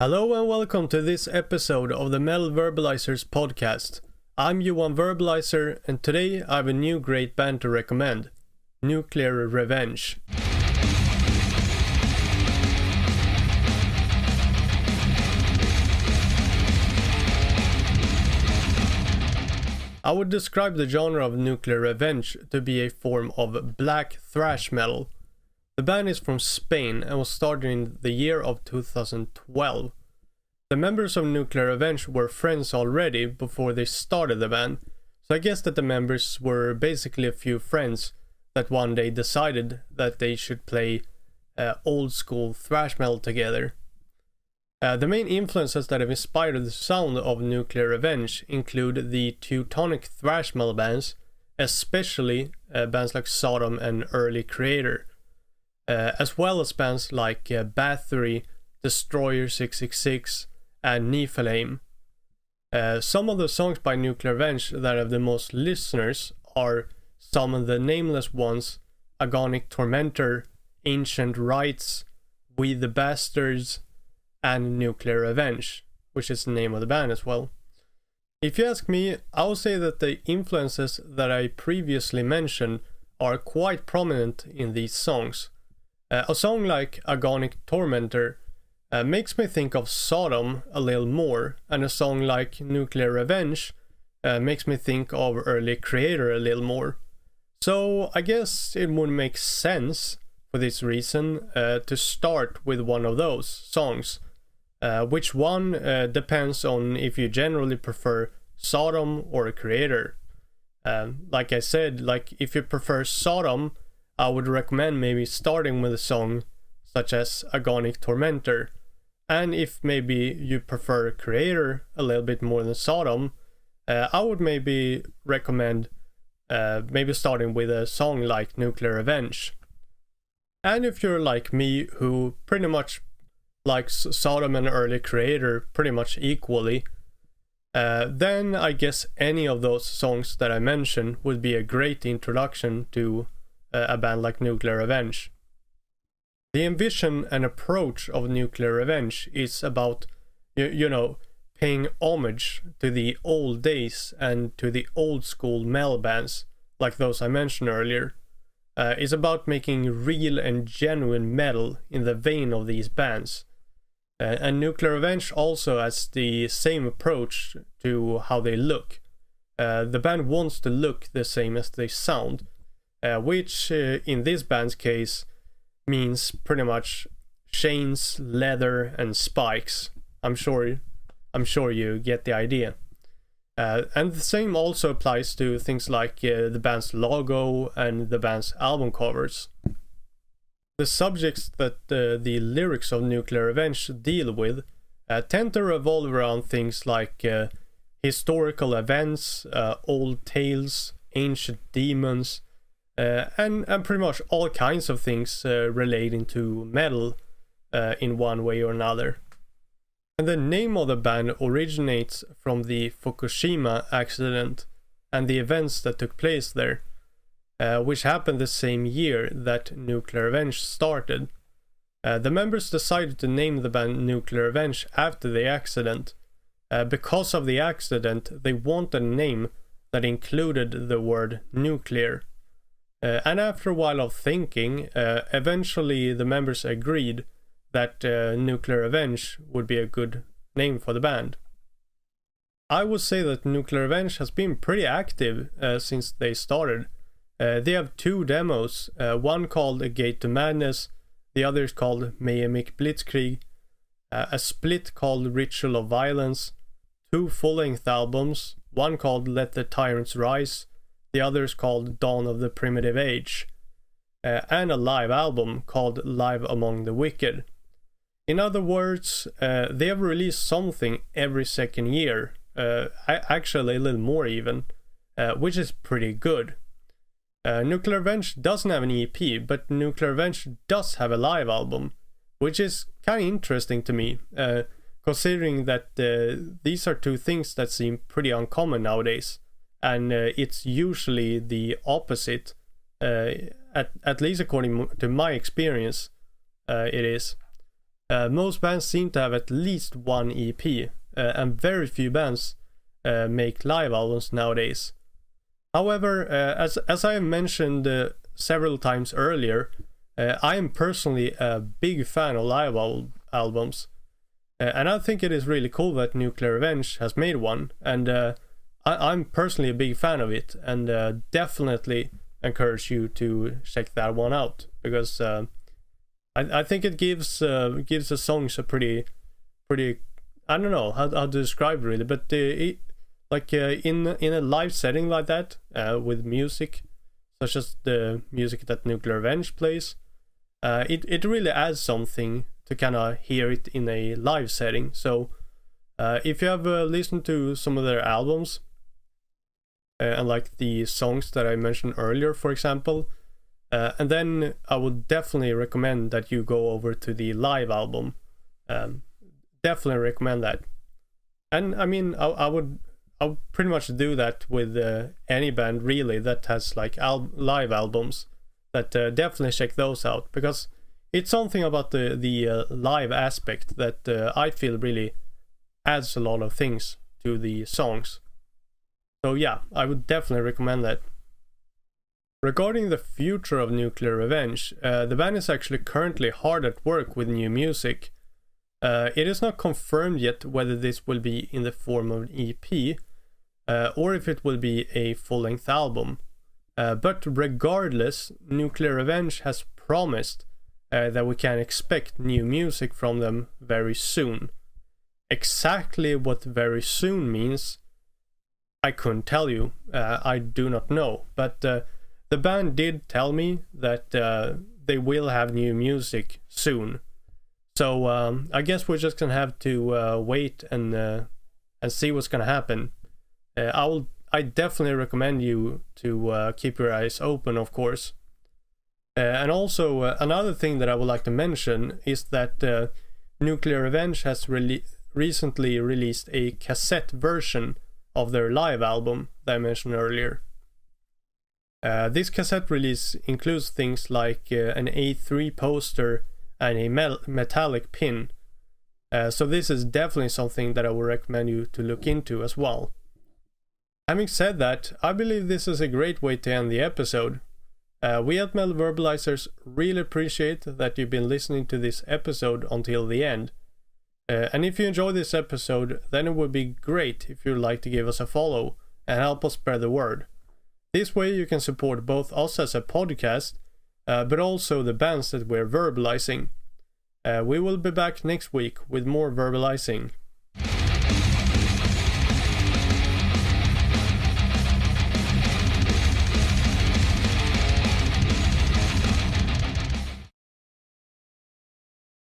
Hello and welcome to this episode of the Metal Verbalizers podcast. I'm Johan Verbalizer and today I have a new great band to recommend, Nuclear Revenge. I would describe the genre of Nuclear Revenge to be a form of black thrash metal. The band is from Spain and was started in the year of 2012. The members of Nuclear Revenge were friends already before they started the band, so I guess that the members were basically a few friends that one day decided that they should play old school thrash metal together. The main influences that have inspired the sound of Nuclear Revenge include the Teutonic thrash metal bands, especially bands like Sodom and early Creator, as well as bands like Bathory, Destroyer 666 and Niflheim. Some of the songs by Nuclear Revenge that have the most listeners are some of the nameless ones: Agonic Tormentor, Ancient Rites, We the Bastards, and Nuclear Revenge, which is the name of the band as well. If you ask me, I would say that the influences that I previously mentioned are quite prominent in these songs. A song like Agonic Tormentor makes me think of Sodom a little more, and a song like Nuclear Revenge makes me think of early Creator a little more. So I guess it would make sense for this reason to start with one of those songs. Which one depends on if you generally prefer Sodom or Creator. Like I said, if you prefer Sodom, I would recommend maybe starting with a song such as Agonic Tormentor. And if maybe you prefer Creator a little bit more than Sodom, I would maybe recommend maybe starting with a song like Nuclear Revenge. And if you're like me, who pretty much likes Sodom and early Creator pretty much equally, then I guess any of those songs that I mentioned would be a great introduction to a band like Nuclear Revenge. The ambition and approach of Nuclear Revenge is about, paying homage to the old days and to the old school metal bands, like those I mentioned earlier. It's about making real and genuine metal in the vein of these bands. And Nuclear Revenge also has the same approach to how they look. The band wants to look the same as they sound, which in this band's case means pretty much chains, leather, and spikes. I'm sure you get the idea. And the same also applies to things like the band's logo and the band's album covers. The subjects that the lyrics of Nuclear Revenge deal with tend to revolve around things like historical events, old tales, ancient demons, and pretty much all kinds of things relating to metal in one way or another. And the name of the band originates from the Fukushima accident and the events that took place there, which happened the same year that Nuclear Revenge started. The members decided to name the band Nuclear Revenge after the accident. Because of the accident, they wanted a name that included the word nuclear. And after a while of thinking, eventually the members agreed that Nuclear Revenge would be a good name for the band. I would say that Nuclear Revenge has been pretty active since they started. They have two demos, one called A Gate to Madness, the other is called Mayemic Blitzkrieg, a split called Ritual of Violence, two full-length albums, one called Let the Tyrants Rise, the other is called Dawn of the Primitive Age, and a live album called Live Among the Wicked. In other words, they have released something every second year, actually a little more even, which is pretty good. Nuclear Revenge doesn't have an EP, but Nuclear Revenge does have a live album, which is kind of interesting to me, considering that these are two things that seem pretty uncommon nowadays, and it's usually the opposite, at least according to my experience, it is. Most bands seem to have at least one EP, and very few bands make live albums nowadays. However, as I have mentioned several times earlier, I am personally a big fan of live albums, and I think it is really cool that Nuclear Revenge has made one, and I'm personally a big fan of it, and definitely encourage you to check that one out, because I think it gives the songs a pretty I don't know how to describe it really, but in a live setting like that, with music such as the music that Nuclear Revenge plays, it really adds something to kind of hear it in a live setting. So if you have listened to some of their albums, and like the songs that I mentioned earlier, for example, and then I would definitely recommend that you go over to the live album. Definitely recommend that. And I mean, I'll pretty much do that with any band really that has like live albums. That definitely check those out, because it's something about the live aspect that I feel really adds a lot of things to the songs. So yeah, I would definitely recommend that. Regarding the future of Nuclear Revenge, the band is actually currently hard at work with new music. It is not confirmed yet whether this will be in the form of an EP, or if it will be a full-length album. But regardless, Nuclear Revenge has promised that we can expect new music from them very soon. Exactly what very soon means, I couldn't tell you. I do not know. But the band did tell me that they will have new music soon. So I guess we're just gonna have to wait and see what's gonna happen. I definitely recommend you to keep your eyes open, of course. And also another thing that I would like to mention is that Nuclear Revenge has recently released a cassette version of their live album that I mentioned earlier. This cassette release includes things like an A3 poster and a metallic pin. So this is definitely something that I would recommend you to look into as well. Having said that, I believe this is a great way to end the episode. We at Verbalizers really appreciate that you've been listening to this episode until the end. And if you enjoyed this episode, then it would be great if you'd like to give us a follow and help us spread the word. This way you can support both us as a podcast, but also the bands that we're verbalizing. We will be back next week with more verbalizing.